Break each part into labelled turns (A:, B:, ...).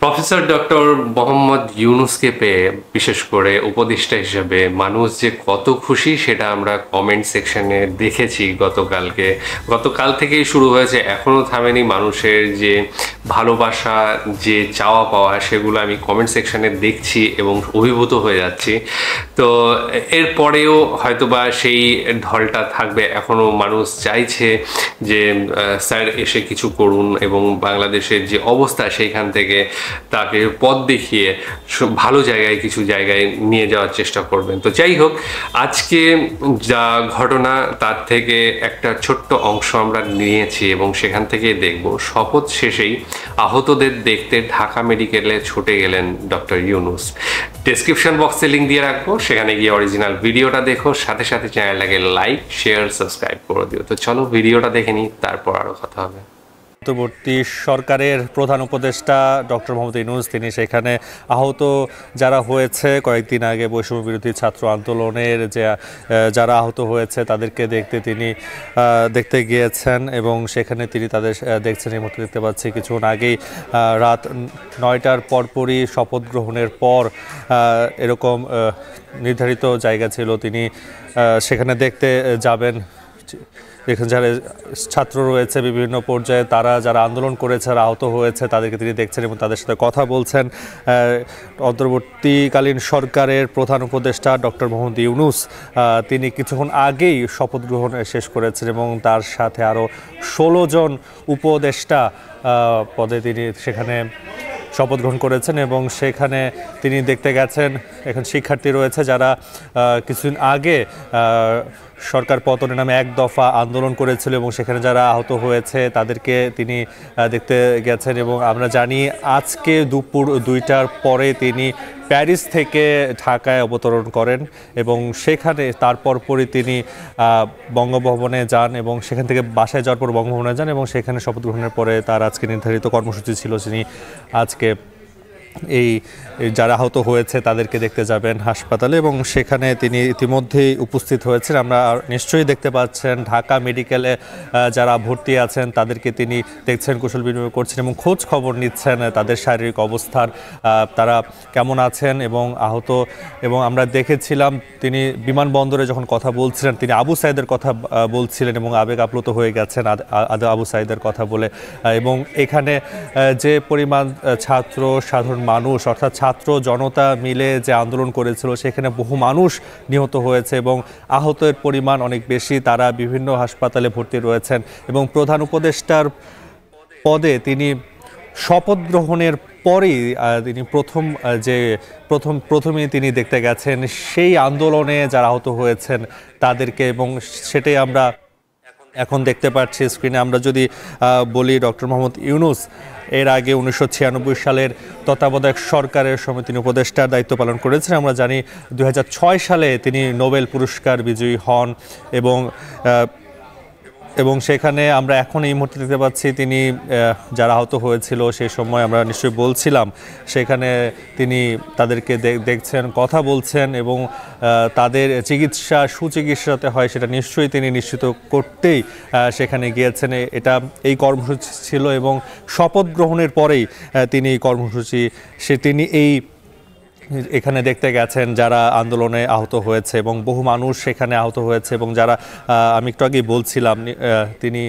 A: Professor doctor Mohammad ইউনুসকে পেয়ে বিশেষ করে উপদেষ্টা হিসেবে মানুষ যে কত খুশি সেটা আমরা কমেন্ট সেকশনে দেখেছি। গতকাল থেকেই শুরু হয়েছে, এখনও থামেনি মানুষের যে ভালোবাসা, যে চাওয়া পাওয়া, সেগুলো আমি কমেন্ট সেকশনে দেখছি এবং অভিভূত হয়ে যাচ্ছি। তো এরপরেও হয়তোবা সেই ঢলটা থাকবে। এখনও মানুষ চাইছে যে স্যার এসে কিছু করুন এবং বাংলাদেশের যে অবস্থা সেইখান থেকে তাকে পথ দেখিয়ে ভালো কিছু জায়গায় নিয়ে যাওয়ার চেষ্টা করবেন। তো যাই হোক, আজকে যা ঘটনা তার থেকে একটা ছোট্ট অংশ আমরা নিয়েছি এবং সেখান থেকে দেখব শপথ শেষেই আহতদের দেখতে ঢাকা মেডিকেলে ছুটে গেলেন ডক্টর ইউনুস। ডেসক্রিপশন বক্সে লিঙ্ক দিয়ে রাখবো, সেখানে গিয়ে অরিজিনাল ভিডিওটা দেখো, সাথে সাথে চ্যানেলটাকে লাইক, শেয়ার, সাবস্ক্রাইব করে দিও। তো চলো ভিডিওটা দেখে নিই, তারপর আরও কথা হবে।
B: অন্তর্বর্তী সরকারের প্রধান উপদেষ্টা ডক্টর মোহাম্মদ ইউনুস তিনি সেখানে আহত যারা হয়েছে কয়েকদিন আগে বৈষম্য বিরোধী ছাত্র আন্দোলনের যারা আহত হয়েছে তাদেরকে দেখতে গিয়েছেন এবং সেখানে তিনি তাদের দেখছেন। এই মুহূর্তে দেখতে পাচ্ছি কিছুক্ষণ আগেই রাত 9টার পরপরই শপথ গ্রহণের পর এরকম নির্ধারিত জায়গা ছিল, তিনি সেখানে দেখতে যাবেন। এখানে যারা ছাত্র রয়েছে বিভিন্ন পর্যায়ে, তারা যারা আন্দোলন করেছে, আহত হয়েছে, তাদেরকে তিনি দেখছেন এবং তাদের সাথে কথা বলছেন। অন্তর্বর্তীকালীন সরকারের প্রধান উপদেষ্টা ডক্টর মোহাম্মদ ইউনুস তিনি কিছুক্ষণ আগেই শপথ গ্রহণ শেষ করেছেন এবং তার সাথে আরও 16 জন উপদেষ্টা পদে তিনি সেখানে শপথ গ্রহণ করেছেন এবং সেখানে তিনি দেখতে গেছেন। এখন শিক্ষার্থী রয়েছে যারা কিছুদিন আগে সরকার পতনের নামে এক দফা আন্দোলন করেছিল এবং সেখানে যারা আহত হয়েছে তাদেরকে তিনি দেখতে গেছেন। এবং আমরা জানি আজকে দুপুর 2টার পরে তিনি প্যারিস থেকে ঢাকায় অবতরণ করেন এবং সেখানে পরই তিনি বঙ্গভবনে যান এবং সেখান থেকে বাসায় যাওয়ার পর বঙ্গভবনে যান এবং সেখানে শপথ গ্রহণের পরে তার আজকে নির্ধারিত কর্মসূচি ছিল, তিনি আজকে এই যারা আহত হয়েছে তাদেরকে দেখতে যাবেন হাসপাতালে এবং সেখানে তিনি ইতিমধ্যেই উপস্থিত হয়েছেন। আমরা নিশ্চয়ই দেখতে পাচ্ছেন ঢাকা মেডিকেলে যারা ভর্তি আছেন তাদেরকে তিনি দেখছেন, কুশল বিনিময় করছেন এবং খোঁজ খবর নিচ্ছেন তাদের শারীরিক অবস্থার, তারা কেমন আছেন এবং আহত। এবং আমরা দেখেছিলাম তিনি বিমানবন্দরে যখন কথা বলছিলেন তিনি আবু সাইদের কথা বলছিলেন এবং আবেগ আপ্লুত হয়ে গেছেন আবু সাইদের কথা বলে। এবং এখানে যে পরিমাণ ছাত্র সাধারণ মানুষ অর্থাৎ ছাত্র জনতা মিলে যে আন্দোলন করেছিল সেখানে বহু মানুষ নিহত হয়েছে এবং আহতের পরিমাণ অনেক বেশি, তারা বিভিন্ন হাসপাতালে ভর্তি রয়েছেন। এবং প্রধান উপদেষ্টার পদে তিনি শপথ গ্রহণের পরেই তিনি প্রথমেই তিনি দেখতে গেছেন সেই আন্দোলনে যারা আহত হয়েছেন তাদেরকে এবং সেটাই আমরা এখন দেখতে পাচ্ছি স্ক্রিনে। আমরা যদি বলি ডক্টর মোহাম্মদ ইউনুস এর আগে 1996 সালের তত্ত্বাবধায়ক সরকারের সময় তিনি উপদেষ্টার দায়িত্ব পালন করেছেন। আমরা জানি 2006 সালে তিনি নোবেল পুরস্কার বিজয়ী হন এবং সেখানে আমরা এখন এই মুহূর্তে দেখতে পাচ্ছি তিনি যারা আহত হয়েছিল সেই সময় আমরা নিশ্চয়ই বলছিলাম সেখানে তিনি তাদেরকে দেখছেন, কথা বলছেন এবং তাদের সুচিকিৎসাতে হয় সেটা নিশ্চয়ই তিনি নিশ্চিত করতেই সেখানে গিয়েছেন। এই কর্মসূচি ছিল এবং শপথ গ্রহণের পরেই তিনি এই কর্মসূচি তিনি এখানে দেখতে গেছেন যারা আন্দোলনে আহত হয়েছে এবং বহু মানুষ সেখানে আহত হয়েছে এবং যারা আমি একটু আগেই বলছিলাম তিনি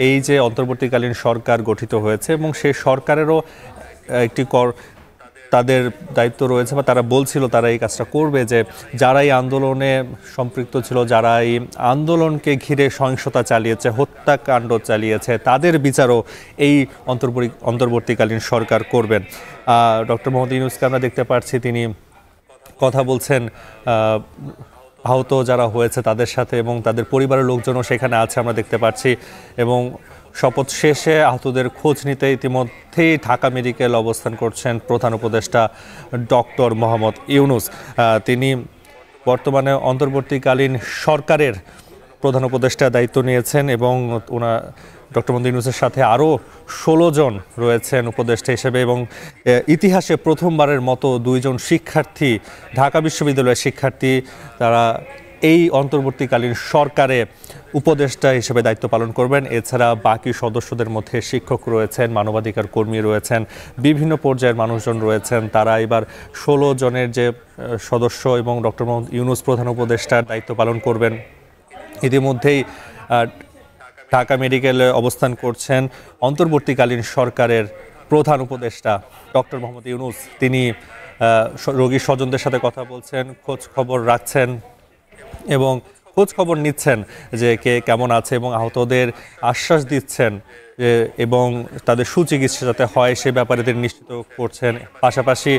B: এই যে অন্তর্বর্তীকালীন সরকার গঠিত হয়েছে এবং সেই সরকারেরও একটি তাদের দায়িত্ব রয়েছে বা তারা বলছিল তারা এই কাজটা করবে যে যারা এই আন্দোলনে সম্পৃক্ত ছিল, যারা এই আন্দোলনকে ঘিরে সহিংসতা চালিয়েছে, হত্যাকাণ্ড চালিয়েছে, তাদের বিচারও এই অন্তর্বর্তীকালীন সরকার করবেন। ডক্টর মোহাম্মদ ইউনুসকে আমরা দেখতে পাচ্ছি তিনি কথা বলছেন আহত যারা হয়েছে তাদের সাথে এবং তাদের পরিবারের লোকজনও সেখানে আছে আমরা দেখতে পাচ্ছি। এবং শপথ শেষে আহতদের খোঁজ নিতে ইতিমধ্যেই ঢাকা মেডিকেল অবস্থান করছেন প্রধান উপদেষ্টা ডক্টর মোহাম্মদ ইউনুস। তিনি বর্তমানে অন্তর্বর্তীকালীন সরকারের প্রধান উপদেষ্টা দায়িত্ব নিয়েছেন এবং ডক্টর মোহাম্মদ ইউনুসের সাথে আরও 16 জন রয়েছেন উপদেষ্টা হিসেবে এবং ইতিহাসে প্রথমবারের মতো 2 জন শিক্ষার্থী, ঢাকা বিশ্ববিদ্যালয়ের শিক্ষার্থী, তারা এই অন্তর্বর্তীকালীন সরকারে উপদেষ্টা হিসেবে দায়িত্ব পালন করবেন। এছাড়া বাকি সদস্যদের মধ্যে শিক্ষক রয়েছেন, মানবাধিকার কর্মী রয়েছেন, বিভিন্ন পর্যায়ের মানুষজন রয়েছেন। তারা এবার 16 জনের যে সদস্য এবং ডক্টর মোহাম্মদ ইউনূস প্রধান উপদেষ্টার দায়িত্ব পালন করবেন। ইতিমধ্যেই ঢাকা মেডিকেলে অবস্থান করছেন অন্তর্বর্তীকালীন সরকারের প্রধান উপদেষ্টা ডক্টর মোহাম্মদ ইউনূস। তিনি রোগীর স্বজনদের সাথে কথা বলছেন, খোঁজ খবর রাখছেন এবং খোঁজ খবর নিচ্ছেন যে কে কেমন আছে এবং আহতদের আশ্বাস দিচ্ছেন এবং তাদের সুচিকিৎসা যাতে হয় সে ব্যাপারে তিনি নিশ্চিত করছেন। পাশাপাশি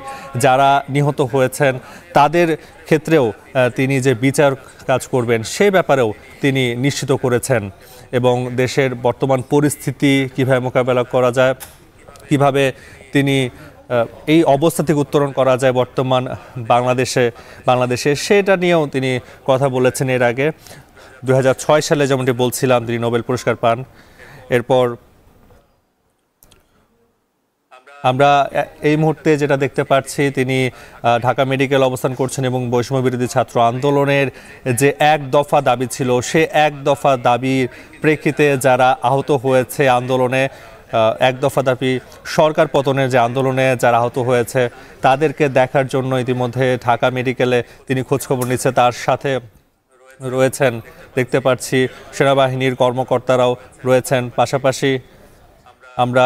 B: যারা নিহত হয়েছেন তাদের ক্ষেত্রেও তিনি যে বিচার কাজ করবেন সেই ব্যাপারেও তিনি নিশ্চিত করেছেন এবং দেশের বর্তমান পরিস্থিতি কিভাবে মোকাবেলা করা যায়, কিভাবে তিনি এই অবস্থা থেকে উত্তরণ করা যায় বর্তমান বাংলাদেশে সেটা নিয়েও তিনি কথা বলেছেন। এর আগে 2006 সালে যেমনটি বলছিলাম তিনি নোবেল পুরস্কার পান। এরপর আমরা এই মুহূর্তে যেটা দেখতে পাচ্ছি তিনি ঢাকা মেডিকেল অবস্থান করছেন এবং বৈষম্য বিরোধী ছাত্র আন্দোলনের যে এক দফা দাবি ছিল সে এক দফা দাবির প্রেক্ষিতে যারা আহত হয়েছে আন্দোলনে, এক দফা দাবি সরকার পতনের যে আন্দোলনে যারা আহত হয়েছে তাদেরকে দেখার জন্য ইতিমধ্যে ঢাকা মেডিকেলে তিনি খোঁজখবর নিচ্ছে। তার সাথে রয়েছেন দেখতে পাচ্ছি সেনাবাহিনীর কর্মকর্তারাও রয়েছেন। পাশাপাশি আমরা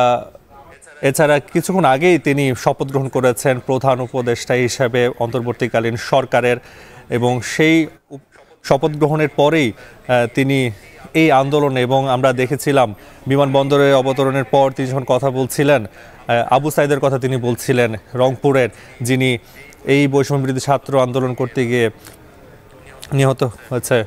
B: এছাড়া কিছুক্ষণ আগেই তিনি শপথ গ্রহণ করেছেন প্রধান উপদেষ্টা হিসেবে অন্তর্বর্তীকালীন সরকারের এবং সেই শপথ গ্রহণের পরেই তিনি এই আন্দোলনে এবং আমরা দেখেছিলাম বিমানবন্দরে অবতরণের পর তিনি যখন কথা বলছিলেন আবু সাইদের কথা তিনি বলছিলেন, রংপুরের, যিনি এই বৈষম্য বিরোধী ছাত্র আন্দোলন করতে গিয়ে নিহত হয়েছে।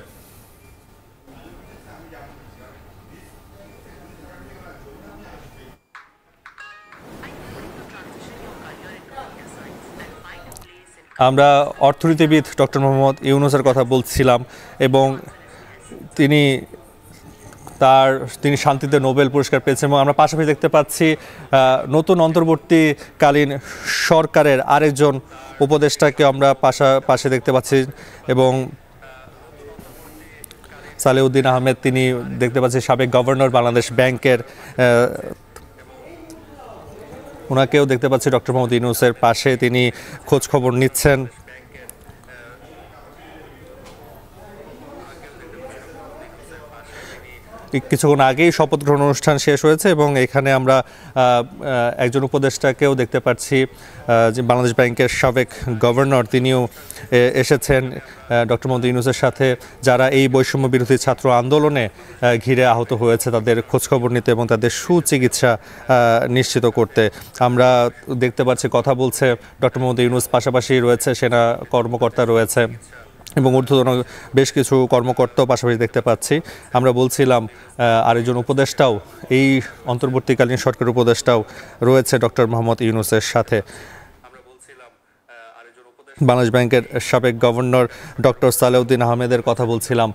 B: আমরা অর্থনীতিবিদ ডক্টর মোহাম্মদ ইউনূসের কথা বলছিলাম এবং তিনি শান্তিতে নোবেল পুরস্কার পেয়েছেন এবং আমরা পাশাপাশি দেখতে পাচ্ছি নতুন অন্তর্বর্তীকালীন সরকারের আরেকজন উপদেষ্টাকে আমরা পাশে দেখতে পাচ্ছি এবং সালেউদ্দিন আহমেদ, তিনি দেখতে পাচ্ছি সাবেক গভর্নর বাংলাদেশ ব্যাংকের, ওনাকেও দেখতে পাচ্ছি ডক্টর মোহাম্মদ ইউনূসের পাশে, তিনি খোঁজ খবর নিচ্ছেন। কিছুক্ষণ আগেই শপথ গ্রহণ অনুষ্ঠান শেষ হয়েছে এবং এখানে আমরা একজন উপদেষ্টাকেও দেখতে পাচ্ছি যে বাংলাদেশ ব্যাংকের সাবেক গভর্নর, তিনিও এসেছেন ডক্টর মোহাম্মদ ইউনূসের সাথে যারা এই বৈষম্য বিরোধী ছাত্র আন্দোলনে ঘিরে আহত হয়েছে তাদের খোঁজখবর নিতে এবং তাদের সুচিকিৎসা নিশ্চিত করতে। আমরা দেখতে পাচ্ছি কথা বলছে ডক্টর মোহাম্মদ ইউনূস, পাশাপাশি রয়েছে সেনা কর্মকর্তা রয়েছে এবং ঊর্ধ্বতন বেশ কিছু কর্মকর্তাও পাশাপাশি দেখতে পাচ্ছি। আমরা বলছিলাম আরেকজন উপদেষ্টাও, এই অন্তর্বর্তীকালীন সরকার উপদেষ্টাও রয়েছে ডক্টর মোহাম্মদ ইউনূসের সাথে। বাংলাদেশ ব্যাংকের সাবেক গভর্নর ডক্টর সালেউদ্দিন আহমেদের কথা বলছিলাম,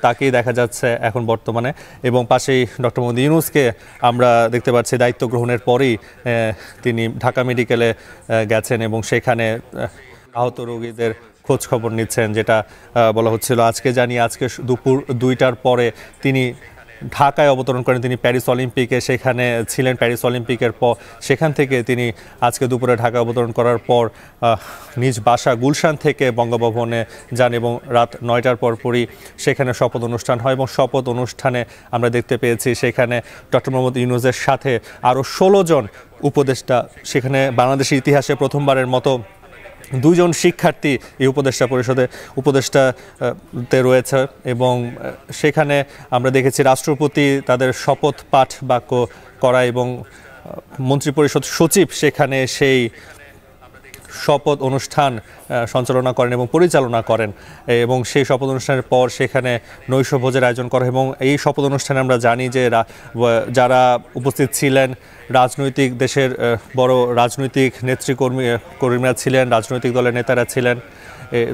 B: তাকেই দেখা যাচ্ছে এখন বর্তমানে এবং পাশেই ডক্টর মোহাম্মদ ইউনূসকে আমরা দেখতে পাচ্ছি দায়িত্ব গ্রহণের পরেই তিনি ঢাকা মেডিকেলে গেছেন এবং সেখানে আহত রোগীদের খোঁজ খবর নিচ্ছেন। যেটা বলা হচ্ছিল আজকে দুপুর 2টার পরে তিনি ঢাকায় অবতরণ করেন, তিনি প্যারিস অলিম্পিকে সেখানে ছিলেন। প্যারিস অলিম্পিকের পর সেখান থেকে তিনি আজকে দুপুরে ঢাকা অবতরণ করার পর নিজ বাসা গুলশান থেকে বঙ্গভবনে যান এবং রাত 9টার পরপরই সেখানে শপথ অনুষ্ঠান হয় এবং শপথ অনুষ্ঠানে আমরা দেখতে পেয়েছি সেখানে ডক্টর মোহাম্মদ ইউনূসের সাথে আরও 16 জন উপদেষ্টা, সেখানে বাংলাদেশের ইতিহাসে প্রথমবারের মতো 2 জন শিক্ষার্থী এই উপদেষ্টা পরিষদে উপদেষ্টাতে রয়েছে এবং সেখানে আমরা দেখেছি রাষ্ট্রপতি তাদের শপথ পাঠ বাক্য করা এবং মন্ত্রিপরিষদ সচিব সেখানে সেই শপথ অনুষ্ঠান সঞ্চালনা করেন এবং পরিচালনা করেন এবং সেই শপথ অনুষ্ঠানের পর সেখানে নৈশভোজের আয়োজন করা এবং এই শপথ অনুষ্ঠানে আমরা জানি যে যারা উপস্থিত ছিলেন দেশের বড় রাজনৈতিক কর্মীরা ছিলেন, রাজনৈতিক দলের নেতারা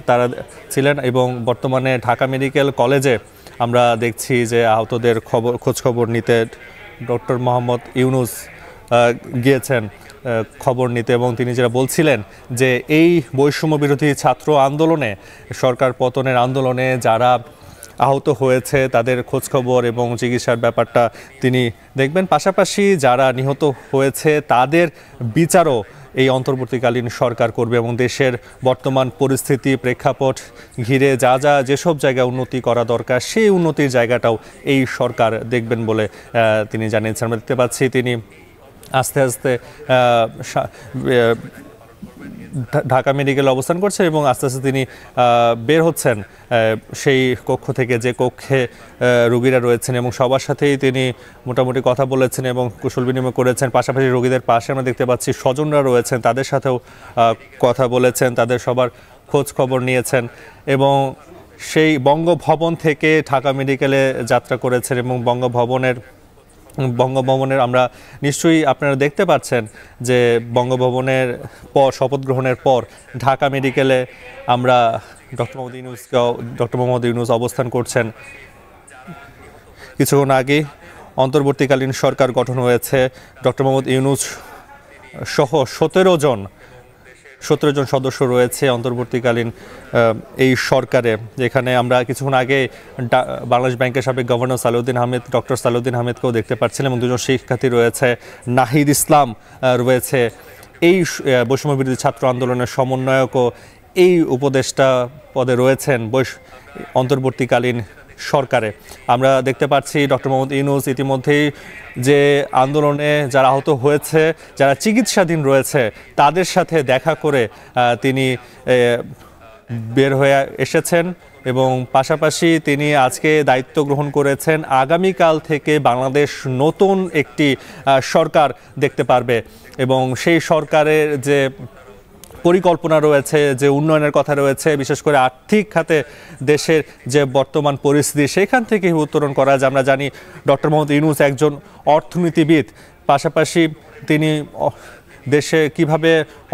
B: তারা ছিলেন এবং বর্তমানে ঢাকা মেডিকেল কলেজে আমরা দেখছি যে আহতদের খোঁজখবর নিতে ডক্টর মোহাম্মদ ইউনূস গিয়েছেন খবর নিতে, এবং তিনি যেটা বলছিলেন যে এই বৈষম্য বিরোধী ছাত্র আন্দোলনে, সরকার পতনের আন্দোলনে যারা আহত হয়েছে তাদের খোঁজখবর এবং চিকিৎসার ব্যাপারটা তিনি দেখবেন। পাশাপাশি যারা নিহত হয়েছে তাদের বিচারও এই অন্তর্বর্তীকালীন সরকার করবে, এবং দেশের বর্তমান পরিস্থিতি প্রেক্ষাপট ঘিরে যেসব জায়গায় উন্নতি করা দরকার সেই উন্নতির জায়গাটাও এই সরকার দেখবেন বলে তিনি জানিয়েছেন। আমরা দেখতে পাচ্ছি তিনি আস্তে আস্তে ঢাকা মেডিকেলে অবস্থান করছেন এবং আস্তে আস্তে তিনি বের হচ্ছেন সেই কক্ষ থেকে, যে কক্ষে রোগীরা রয়েছেন, এবং সবার সাথেই তিনি মোটামুটি কথা বলেছেন এবং কুশল বিনিময় করেছেন। পাশাপাশি রোগীদের পাশে আমরা দেখতে পাচ্ছি স্বজনরা রয়েছেন, তাদের সাথেও কথা বলেছেন, তাদের সবার খোঁজ খবর নিয়েছেন, এবং সেই বঙ্গভবন থেকে ঢাকা মেডিকেলে যাত্রা করেছেন। এবং বঙ্গভবনের আমরা নিশ্চয়ই আপনারা দেখতে পাচ্ছেন যে বঙ্গভবনের পর, শপথ গ্রহণের পর ঢাকা মেডিকেলে আমরা ডক্টর মোহাম্মদ ইউনূস অবস্থান করছেন। কিছুক্ষণ আগে অন্তর্বর্তীকালীন সরকার গঠন হয়েছে। ডক্টর মোহাম্মদ ইউনূস সহ 17 জন সদস্য রয়েছে অন্তর্বর্তীকালীন এই সরকারে, যেখানে আমরা কিছুক্ষণ আগে বাংলাদেশ ব্যাংকের সাবেক গভর্নর ডক্টর সালাউদ্দিন আহমেদকেও দেখতে পাচ্ছিলাম, এবং দুজন শিক্ষার্থী রয়েছে, নাহিদ ইসলাম রয়েছে, এই বৈষম্য বিরোধী ছাত্র আন্দোলনের সমন্বয়কও এই উপদেষ্টা পদে রয়েছেন অন্তর্বর্তীকালীন সরকারে। আমরা দেখতে পাচ্ছি ডক্টর মোহাম্মদ ইউনূস ইতিমধ্যেই যে আন্দোলনে যারা আহত হয়েছে, যারা চিকিৎসাধীন রয়েছে, তাদের সাথে দেখা করে তিনি বের হয়ে এসেছেন, এবং পাশাপাশি তিনি আজকে দায়িত্ব গ্রহণ করেছেন। আগামীকাল থেকে বাংলাদেশ নতুন একটি সরকার দেখতে পারবে, এবং সেই সরকারের যে পরিকল্পনা রয়েছে, যে উন্নয়নের কথা রয়েছে, বিশেষ করে আর্থিক খাতে দেশের যে বর্তমান পরিস্থিতি, সেখান থেকে উত্তরণ করা যায়। আমরা জানি ডক্টর মোহাম্মদ ইউনূস একজন অর্থনীতিবিদ, পাশাপাশি তিনি দেশে কিভাবে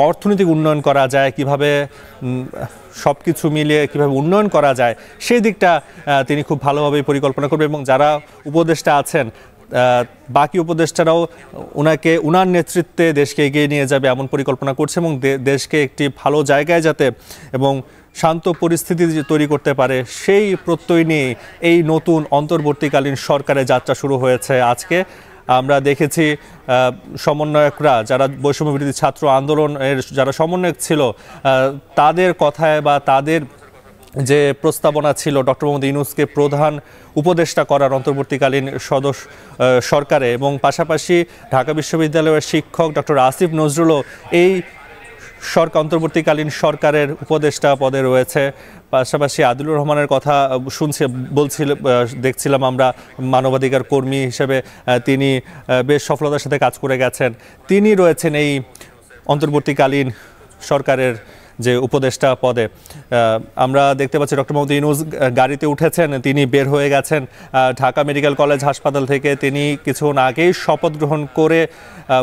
B: অর্থনৈতিক উন্নয়ন করা যায়, কিভাবে সব কিছু মিলিয়ে কিভাবে উন্নয়ন করা যায়, সেই দিকটা তিনি খুব ভালোভাবেই পরিকল্পনা করবে, এবং যারা উপদেষ্টা আছেন বাকি উপদেষ্টারাও ওনার নেতৃত্বে দেশকে এগিয়ে নিয়ে যাবে এমন পরিকল্পনা করছে, এবং দেশকে একটি ভালো জায়গায় যাতে এবং শান্ত পরিস্থিতি তৈরি করতে পারে সেই প্রত্যয় নিয়ে এই নতুন অন্তর্বর্তীকালীন সরকারের যাত্রা শুরু হয়েছে। আজকে আমরা দেখেছি সমন্বয়করা, যারা বৈষম্য বিরোধী ছাত্র আন্দোলনের যারা সমন্বয়ক ছিল, তাদের কথায় বা তাদের যে প্রস্তাবনা ছিল ডক্টর মোহাম্মদ ইউনূসকে প্রধান উপদেষ্টা করার অন্তর্বর্তীকালীন সরকারে, এবং পাশাপাশি ঢাকা বিশ্ববিদ্যালয়ের শিক্ষক ডক্টর আসিফ নজরুলও এই অন্তর্বর্তীকালীন সরকারের উপদেষ্টা পদে রয়েছে। পাশাপাশি আদিলুর রহমানের কথা দেখছিলাম আমরা, মানবাধিকার কর্মী হিসেবে তিনি বেশ সফলতার সাথে কাজ করে গেছেন, তিনি রয়েছেন এই অন্তর্বর্তীকালীন সরকারের যে উপদেষ্টা পদে। আমরা দেখতে পাচ্ছি ডক্টর মোহাম্মদ ইউনূস গাড়িতে উঠেছেন, তিনি বের হয়ে গেছেন ঢাকা মেডিকেল কলেজ হাসপাতাল থেকে। তিনি কিছুক্ষণ আগেই শপথ গ্রহণ করে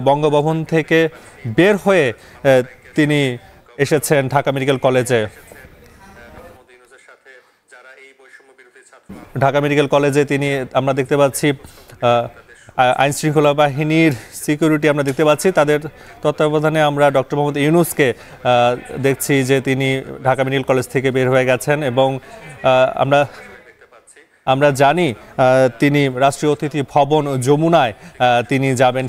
B: বঙ্গভবন থেকে বের হয়ে তিনি এসেছেন ঢাকা মেডিকেল কলেজে। ঢাকা মেডিকেল কলেজে তিনি, আমরা দেখতে পাচ্ছি আইন শৃঙ্খলা বাহিনীর সিকিউরিটি আমরা দেখতে পাচ্ছি, তাদের তত্ত্বাবধানে আমরা ডক্টর মোহাম্মদ ইউনূসকে দেখছি যে তিনি ঢাকা মেডিকেল কলেজ থেকে বের হয়ে গেছেন, এবং আমরা জানি তিনি রাষ্ট্রীয় অতিথি ভবন যমুনায় তিনি যাবেন,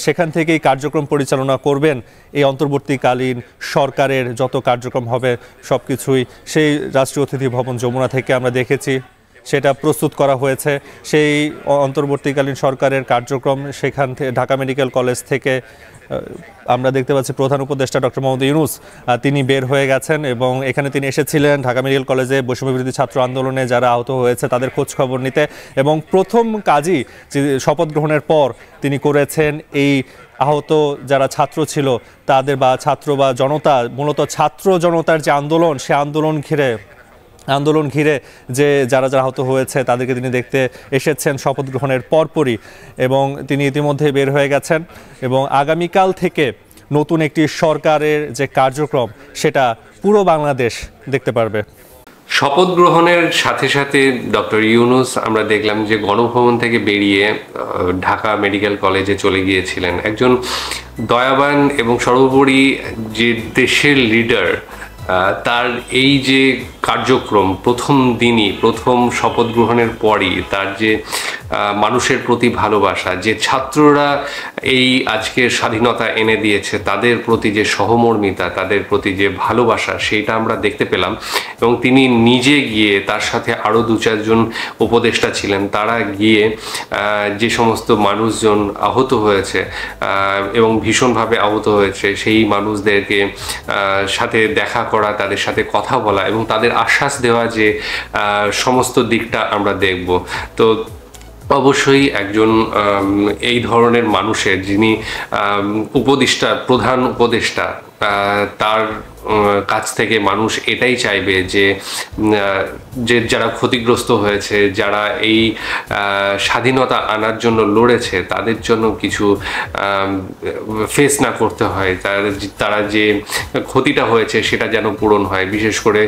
B: সেখান থেকেই কার্যক্রম পরিচালনা করবেন। এই অন্তর্বর্তীকালীন সরকারের যত কার্যক্রম হবে সব কিছুই সেই রাষ্ট্রীয় অতিথি ভবন যমুনা থেকে আমরা দেখেছি, সেটা প্রস্তুত করা হয়েছে। সেই অন্তর্বর্তীকালীন সরকারের কার্যক্রম সেখান থেকে ঢাকা মেডিকেল কলেজ থেকে আমরা দেখতে পাচ্ছি প্রধান উপদেষ্টা ডক্টর মোহাম্মদ ইউনূস তিনি বের হয়ে গেছেন, এবং এখানে তিনি এসেছিলেন ঢাকা মেডিকেল কলেজে বৈষম্য বিরোধী ছাত্র আন্দোলনে যারা আহত হয়েছে তাদের খোঁজ খবর নিতে, এবং প্রথম কাজই শপথ গ্রহণের পর তিনি করেছেন এই আহত যারা ছাত্র ছিল তাদের, বা জনতা, মূলত ছাত্র জনতার যে আন্দোলন, সে আন্দোলন ঘিরে যে যারা আহত হয়েছে তাদেরকে তিনি দেখতে এসেছেন শপথ গ্রহণের পরপরই, এবং তিনি ইতিমধ্যে বের হয়ে গেছেন, এবং আগামীকাল থেকে নতুন একটি সরকারের যে কার্যক্রম সেটা পুরো বাংলাদেশ দেখতে পারবে।
A: শপথ গ্রহণের সাথে সাথে ডক্টর ইউনূস আমরা দেখলাম যে গণভবন থেকে বেরিয়ে ঢাকা মেডিকেল কলেজে চলে গিয়েছিলেন। একজন দয়াবান এবং সর্বোপরি যে দেশের লিডার, তার এই যে কার্যক্রম প্রথম দিনই, প্রথম শপথ গ্রহণের পরই তার যে মানুষের প্রতি ভালোবাসা, যে ছাত্ররা এই আজকের স্বাধীনতা এনে দিয়েছে তাদের প্রতি যে সহমর্মিতা, তাদের প্রতি যে ভালোবাসা, সেইটা আমরা দেখতে পেলাম। এবং তিনি নিজে গিয়ে, তার সাথে আরও 2-4 জন উপদেষ্টা ছিলেন, তারা গিয়ে যে সমস্ত মানুষজন আহত হয়েছে এবং ভীষণভাবে আহত হয়েছে সেই মানুষদেরকে সাথে দেখা করা, তাদের সাথে কথা বলা এবং তাদের আশ্বাস দেওয়া যে সমস্ত দিকটা আমরা দেখব। তো অবশ্যই একজন এই ধরনের মানুষের, যিনি উপদেষ্টা, প্রধান উপদেষ্টা, তার কাছ থেকে মানুষ এটাই চাইবে যে যারা ক্ষতিগ্রস্ত হয়েছে, যারা এই স্বাধীনতা আনার জন্য লড়েছে, তাদের জন্য কিছু ফেস না করতে হয়, তারা যে ক্ষতিটা হয়েছে সেটা যেন পূরণ হয়। বিশেষ করে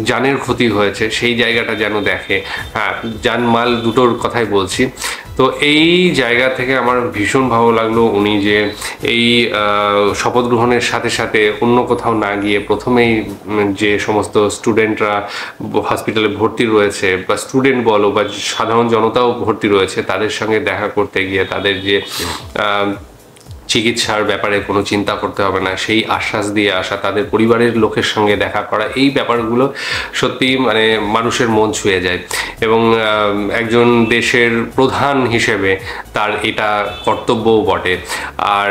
A: জানের ক্ষতি হয়েছে সেই জায়গাটা যেন দেখে। হ্যাঁ, জানমাল দুটোর কথাই বলছি। তো এই জায়গা থেকে আমার ভীষণ ভালো লাগলো উনি যে এই শপথ গ্রহণের সাথে সাথে অন্য কোথাও না গিয়ে প্রথমেই যে সমস্ত স্টুডেন্টরা হসপিটালে ভর্তি রয়েছে, বা স্টুডেন্ট বলো বা সাধারণ জনতাও ভর্তি রয়েছে, তাদের সঙ্গে দেখা করতে গিয়ে তাদের যে চিকিৎসার ব্যাপারে কোনো চিন্তা করতে হবে না সেই আশ্বাস দিয়ে আসা, তাদের পরিবারের লোকের সঙ্গে দেখা করা, এই ব্যাপারগুলো সত্যি মানে মানুষের মন ছুঁয়ে যায়। এবং একজন দেশের প্রধান হিসেবে তার এটা কর্তব্যও বটে। আর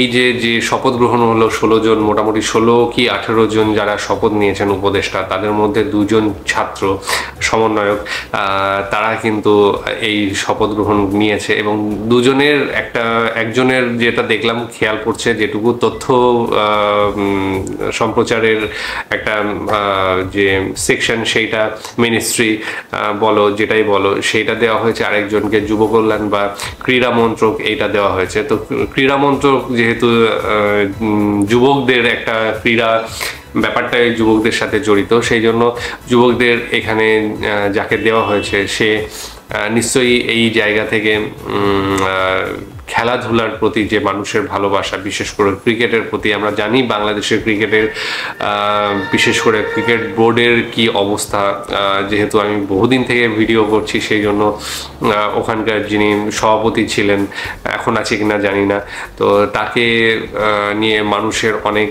A: এই যে শপথ গ্রহণ হলো 16 জন, মোটামুটি 16 কি 18 জন যারা শপথ নিয়েছেন উপদেষ্টা, তাদের মধ্যে 2 জন ছাত্র সমন্বয়ক, তারা কিন্তু এই শপথ গ্রহণ নিয়েছে। এবং দুজনের একজনের যেটা দেখলাম খেয়াল পড়ছে, যেটুকু তথ্য সম্প্রচারের একটা যে সেকশন, সেইটা মিনিস্ট্রি বলো যেটাই বলো সেইটা দেওয়া হয়েছে, আরেকজনকে যুব কল্যাণ বা ক্রীড়া মন্ত্রক এইটা দেওয়া হয়েছে। তো ক্রীড়া মন্ত্রক যেহেতু যুবকদের একটা ক্রীড়া ব্যাপারটাই যুবকদের সাথে জড়িত, সেই জন্য যুবকদের এখানে যাকে দেওয়া হয়েছে সে নিশ্চয়ই এই জায়গা থেকে খেলাধুলার প্রতি যে মানুষের ভালোবাসা, বিশেষ করে ক্রিকেটের প্রতি, আমরা জানি বাংলাদেশের ক্রিকেটের বিশেষ করে ক্রিকেট বোর্ডের কি অবস্থা, যেহেতু আমি বহুদিন থেকে ভিডিও করছি সেই জন্য ওখানকার যিনি সভাপতি ছিলেন, এখন আছে কিনা জানি না, তো তাকে নিয়ে মানুষের অনেক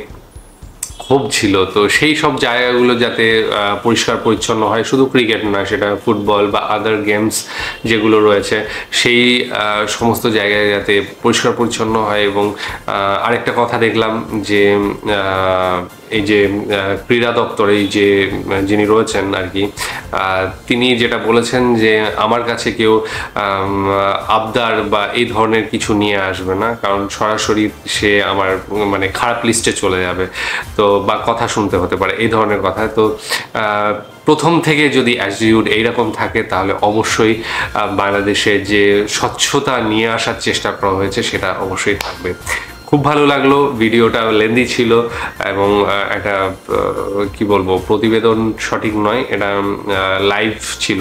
A: ক্ষোভ ছিল। তো সেই সব জায়গাগুলো যাতে পরিষ্কার পরিচ্ছন্ন হয়, শুধু ক্রিকেট নয়, সেটা ফুটবল বা আদার গেমস যেগুলো রয়েছে সেই সমস্ত জায়গায় যাতে পরিষ্কার পরিচ্ছন্ন হয়। এবং আরেকটা কথা দেখলাম যে এই যে ক্রীড়া দপ্তরে যে যিনি রয়েছেন আর কি, তিনি যেটা বলেছেন যে আমার কাছে কেউ আবদার বা এই ধরনের কিছু নিয়ে আসবে না, কারণ সরাসরি সে আমার মানে খারাপ লিস্টে চলে যাবে, তো বা কথা শুনতে হতে পারে এই ধরনের কথা। তো প্রথম থেকে যদি অ্যাটিটিউড এইরকম থাকে তাহলে অবশ্যই বাংলাদেশে যে স্বচ্ছতা নিয়ে আসার চেষ্টা করা হয়েছে সেটা অবশ্যই থাকবে। খুব ভালো লাগলো, ভিডিওটা লেন্দি ছিল এবং একটা কি বলবো, প্রতিবেদন সঠিক নয়, এটা লাইভ ছিল,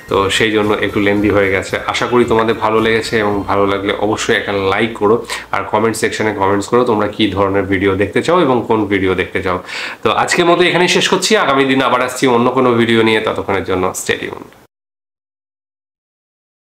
A: তো সেই জন্য একটু লেন্দি হয়ে গেছে। আশা করি তোমাদের ভালো লেগেছে, এবং ভালো লাগলে অবশ্যই একটা লাইক করো, আর কমেন্ট সেকশনে কমেন্টস করো তোমরা কি ধরনের ভিডিও দেখতে চাও এবং কোন ভিডিও দেখতে চাও। তো আজকের মতো এখানেই শেষ করছি, আগামী দিন আবার আসছি অন্য কোনো ভিডিও নিয়ে, ততক্ষণের জন্য স্টে টিউনড।